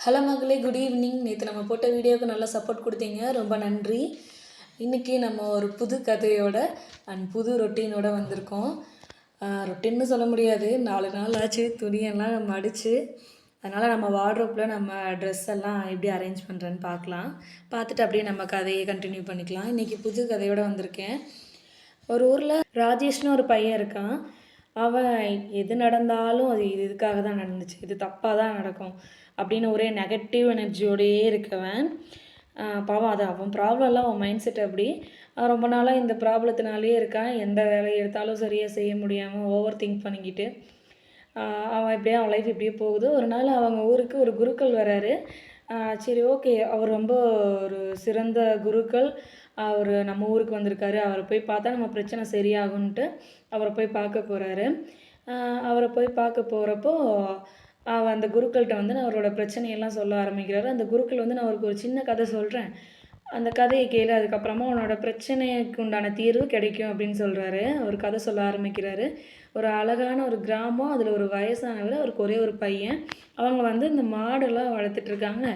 Hello மகளே, good evening. நேற்று நம்ம போட்ட வீடியோவுக்கு நல்லா சப்போர்ட் கொடுத்தீங்க, ரொம்ப நன்றி. இன்றைக்கி நம்ம ஒரு புது கதையோட அண்ட் புது ரொட்டீனோடு வந்திருக்கோம். ரொட்டீன்னு சொல்ல முடியாது, 4 நாள் ஆச்சு துணியெல்லாம் மடித்து. அதனால் நம்ம வார்ட்ரோப்பில் நம்ம ட்ரெஸ் எல்லாம் எப்படி அரேஞ்ச் பண்ணுறேன்னு பார்க்கலாம். பார்த்துட்டு அப்படியே நம்ம கதையை கண்டினியூ பண்ணிக்கலாம். இன்றைக்கி புது கதையோடு வந்திருக்கேன். ஒரு ஊரில் ராஜேஷ்னு ஒரு பையன் இருக்கான். அவன் எது நடந்தாலும் அது இதுக்காக தான் நடந்துச்சு, இது தப்பாக தான் நடக்கும் அப்படின்னு ஒரே நெகட்டிவ் எனர்ஜியோடையே இருக்கவன். பாவம், அது அவன் ப்ராப்ளம்லாம், அவன் மைண்ட் செட் அப்படி. ரொம்ப நாளாக இந்த ப்ராப்ளத்தினாலே இருக்கான். எந்த வேலையை எடுத்தாலும் சரியாக செய்ய முடியாமல் ஓவர் திங்க் பண்ணிக்கிட்டு அவன் இப்படியே அவன் லைஃப் இப்படியே போகுது. ஒரு நாள் அவங்க ஊருக்கு ஒரு குருக்கள் வராரு. சரி, ஓகே, அவர் ரொம்ப ஒரு சிறந்த குருக்கள், அவர் நம்ம ஊருக்கு வந்திருக்காரு, அவரை போய் பார்த்தா நம்ம பிரச்சனை சரியாகுன்ட்டு அவரை போய் பார்க்க போகிறாரு. அவரை போய் பார்க்க போகிறப்போ அந்த குருக்கள்கிட்ட வந்து நான் அவரோட பிரச்சனையெல்லாம் சொல்ல ஆரம்பிக்கிறாரு. அந்த குருக்கள் வந்து நான் அவருக்கு ஒரு சின்ன கதை சொல்கிறேன், அந்த கதையை கேளு, அதுக்கப்புறமா உன்னோட பிரச்சனைக்கு உண்டான தீர்வு கிடைக்கும் அப்படின்னு சொல்கிறாரு. அவர் கதை சொல்ல ஆரம்பிக்கிறாரு. ஒரு அழகான ஒரு கிராமம், அதில் ஒரு வயசானவர், அவருக்கு ஒரே ஒரு பையன். அவங்க வந்து இந்த மாடெல்லாம் வளர்த்துட்ருக்காங்க.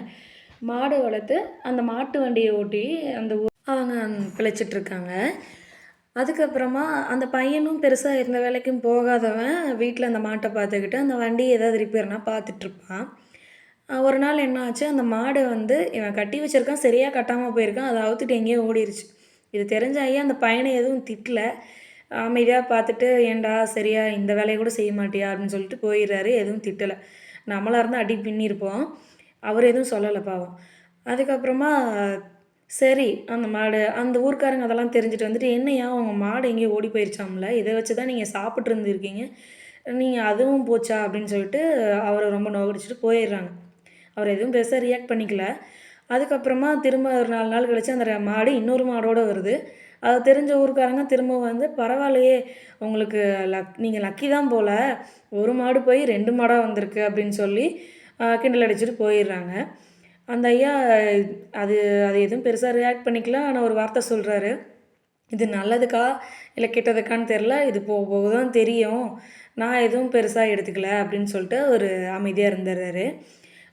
மாடு வளர்த்து அந்த மாட்டு வண்டியை ஓட்டி அந்த அவங்க பிழைச்சிட்ருக்காங்க. அதுக்கப்புறமா அந்த பையனும் பெருசாக எந்த வேலைக்கும் போகாதவன் வீட்டில் அந்த மாட்டை பார்த்துக்கிட்டு அந்த வண்டி ஏதாவது ரிப்பேர்னா பார்த்துட்ருப்பான். ஒரு நாள் என்ன ஆச்சு, அந்த மாடை வந்து இவன் கட்டி வச்சுருக்கான், சரியாக கட்டாமல் போயிருக்கான், அதை அவுத்துட்டு எங்கேயோ ஓடிடுச்சு. இது தெரிஞ்சாயே அந்த பையனை எதுவும் திட்டல, அமைதியாக பார்த்துட்டு ஏண்டா சரியா இந்த வேலையை கூட செய்ய மாட்டியா அப்படின்னு சொல்லிட்டு போயிடுறாரு. எதுவும் திட்டலை. நம்மளாக இருந்தால் அடி பின்னிருப்போம். அவர் எதுவும் சொல்லலை பாவம். அதுக்கப்புறமா சரி, அந்த மாடு, அந்த ஊர்க்காரங்க அதெல்லாம் தெரிஞ்சுட்டு வந்துட்டு, என்னையா உங்கள் மாடு எங்கேயோ ஓடி போயிருச்சாம்ல, இதை வச்சு தான் நீங்கள் சாப்பிட்டு இருந்திருக்கீங்க, நீங்கள் அதுவும் போச்சா அப்படின்னு சொல்லிட்டு அவரை ரொம்ப நோகடிச்சிட்டு போயிடுறாங்க. அவர் எதுவும் பெருசாக ரியாக்ட் பண்ணிக்கல. அதுக்கப்புறமா திரும்ப ஒரு 4 நாள் கழித்து அந்த மாடு இன்னொரு மாடோடு வருது. அது தெரிஞ்ச ஊர்க்காரங்க திரும்ப வந்து, பரவாயில்லையே உங்களுக்கு நீங்கள் லக்கி தான் போல், ஒரு மாடு போய் 2 மாடாக வந்திருக்கு அப்படின்னு சொல்லி கிண்டல் அடிச்சுட்டு போயிடுறாங்க. அந்த ஐயா அது எதுவும் பெருசாக ரியாக்ட் பண்ணிக்கல. ஆனால் ஒரு வார்த்தை சொல்கிறாரு, இது நல்லதுக்கா இல்லை கெட்டதுக்கான்னு தெரில, இது போக போக தான் தெரியும், நான் எதுவும் பெருசாக எடுத்துக்கல அப்படின்னு சொல்லிட்டு ஒரு அமைதியாக இருந்துடுறாரு.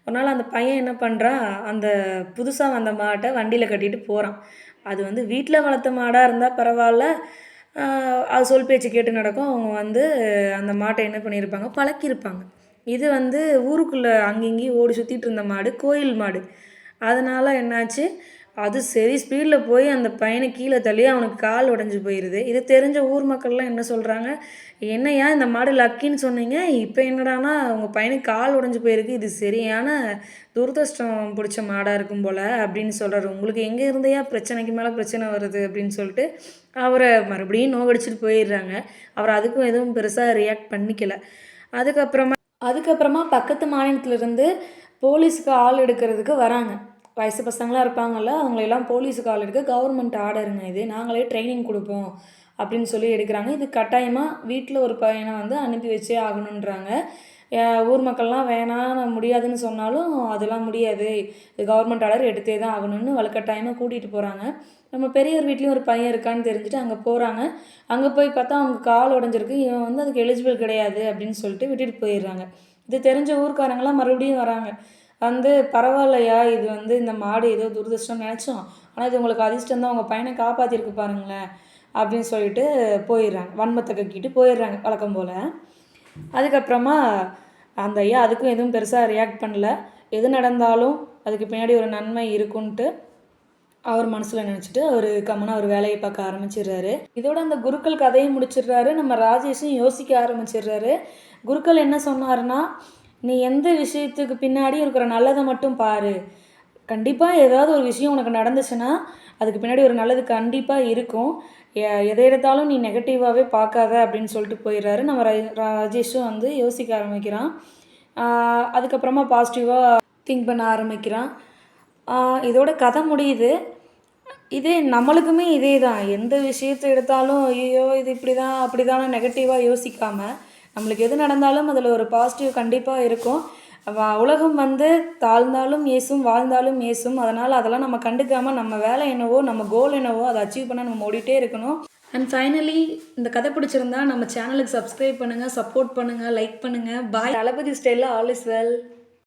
ஒரு நாள் அந்த பையன் என்ன பண்ணுறான், அந்த புதுசாக வந்த மாட்டை வண்டியில் கட்டிட்டு போகிறான். அது வந்து வீட்டில் வளர்த்த மாடாக இருந்தால் பரவாயில்ல, அது சொல் பேச்சு கேட்டு நடக்கும். அவங்க வந்து அந்த மாட்டை என்ன பண்ணியிருப்பாங்க, பழக்கியிருப்பாங்க. இது வந்து ஊருக்குள்ளே அங்கேயும் ஓடி சுற்றிட்டு இருந்த மாடு, கோயில் மாடு. அதனால் என்னாச்சு, அது சரி ஸ்பீடில் போய் அந்த பையனை கீழே தள்ளி அவனுக்கு கால் உடஞ்சி போயிடுது. இது தெரிஞ்ச ஊர் மக்கள்லாம் என்ன சொல்கிறாங்க, என்னையா இந்த மாடு லக்கின்னு சொன்னீங்க, இப்போ என்னடானா உங்கள் பையனுக்கு கால் உடஞ்சி போயிருக்கு, இது சரியான துரதிர்ஷ்டம் பிடிச்ச மாடாக இருக்கும் போல் அப்படின்னு சொல்கிறாரு. உங்களுக்கு எங்கே இருந்தையா பிரச்சனைக்கு மேலே பிரச்சனை வருது அப்படின்னு சொல்லிட்டு அவரை மறுபடியும் நோகடிச்சிட்டு போயிடுறாங்க. அவர் அதுக்கும் எதுவும் பெருசாக ரியாக்ட் பண்ணிக்கல. அதுக்கப்புறமா பக்கத்து மாநிலத்திலேருந்து போலீஸுக்கு ஆள் எடுக்கிறதுக்கு வராங்க. வயசு பசங்களாம் இருப்பாங்கள்ல, அவங்களெல்லாம் போலீஸுக்கு ஆள் எடுக்க கவர்மெண்ட் ஆர்டருங்க இது, நாங்களே ட்ரைனிங் கொடுப்போம் அப்படின்னு சொல்லி எடுக்கிறாங்க. இது கட்டாயமாக வீட்டில் ஒரு பையனை வந்து அனுப்பி வச்சே ஆகணுன்றாங்க. ஊர் மக்கள்லாம் வேணாம் முடியாதுன்னு சொன்னாலும் அதெல்லாம் முடியாது, இது கவர்மெண்ட் ஆர்டர் எடுத்தே தான் ஆகணும்னு வலுக்கட்டாயமாக கூட்டிகிட்டு போகிறாங்க. நம்ம பெரியவர் வீட்லேயும் ஒரு பையன் இருக்கான்னு தெரிஞ்சுட்டு அங்கே போகிறாங்க. அங்கே போய் பார்த்தா அவங்க கால் உடஞ்சிருக்கு, இவன் வந்து அதுக்கு எலிஜிபிள் கிடையாது அப்படின்னு சொல்லிட்டு விட்டுட்டு போயிடுறாங்க. இது தெரிஞ்ச ஊர்க்காரங்களாம் மறுபடியும் வராங்க. வந்து பரவாயில்லையா, இது வந்து இந்த மாடு ஏதோ துரதிர்ஷ்டம் நினச்சோம், ஆனால் இது உங்களுக்கு அதிர்ஷ்டம் தான், உங்கள் பையனை காப்பாற்றிருக்கு பாருங்களேன் அப்படின்னு சொல்லிட்டு போயிடுறாங்க. வன்மத்தை கக்கிட்டு போயிடுறாங்க வழக்கம் போல். அதுக்கப்புறமா அந்த ஐயா அதுக்கும் எதுவும் பெருசாக ரியாக்ட் பண்ணல. எது நடந்தாலும் அதுக்கு பின்னாடி ஒரு நன்மை இருக்குன்ட்டு அவர் மனசில் நினச்சிட்டு அவர் கம்முன்னா ஒரு வேலையை பார்க்க ஆரம்பிச்சிடுறாரு. இதோட அந்த குருக்கள் கதையை முடிச்சிடுறாரு. நம்ம ராஜேஷும் யோசிக்க ஆரம்பிச்சிடுறாரு. குருக்கள் என்ன சொன்னாருன்னா, நீ எந்த விஷயத்துக்கு பின்னாடி இருக்கிற நல்லதை மட்டும் பாரு, கண்டிப்பாக ஏதாவது ஒரு விஷயம் உனக்கு நடந்துச்சுன்னா அதுக்கு பின்னாடி ஒரு நல்லது கண்டிப்பாக இருக்கும், எதை எடுத்தாலும் நீ நெகட்டிவாகவே பார்க்காத அப்படின்னு சொல்லிட்டு போயிடுறாரு. நம்ம ராஜேஷும் வந்து யோசிக்க ஆரம்பிக்கிறான். அதுக்கப்புறமா பாசிட்டிவாக திங்க் பண்ண ஆரம்பிக்கிறான். இதோட கதை முடியுது. இதே நம்மளுக்குமே இதே தான், எந்த விஷயத்தை எடுத்தாலும் ஐயோ இது இப்படி தான் அப்படி தான் நெகட்டிவாக யோசிக்காமல் நம்மளுக்கு எது நடந்தாலும் அதில் ஒரு பாசிட்டிவ் கண்டிப்பாக இருக்கும். உலகம் வந்து தாழ்ந்தாலும் ஏசும், வாழ்ந்தாலும் ஏசும். அதனால் அதெல்லாம் நம்ம கண்டுக்காமல் நம்ம வேலை என்னவோ, நம்ம கோல் என்னவோ அதை அச்சீவ் பண்ண நம்ம ஓடிட்டே இருக்கணும். அண்ட் ஃபைனலி இந்த கதை பிடிச்சிருந்தா நம்ம சேனலுக்கு சப்ஸ்கிரைப் பண்ணுங்கள், சப்போர்ட் பண்ணுங்கள், லைக் பண்ணுங்கள். பாய். தளபதி ஸ்டைலில் ஆல் இஸ் வெல்.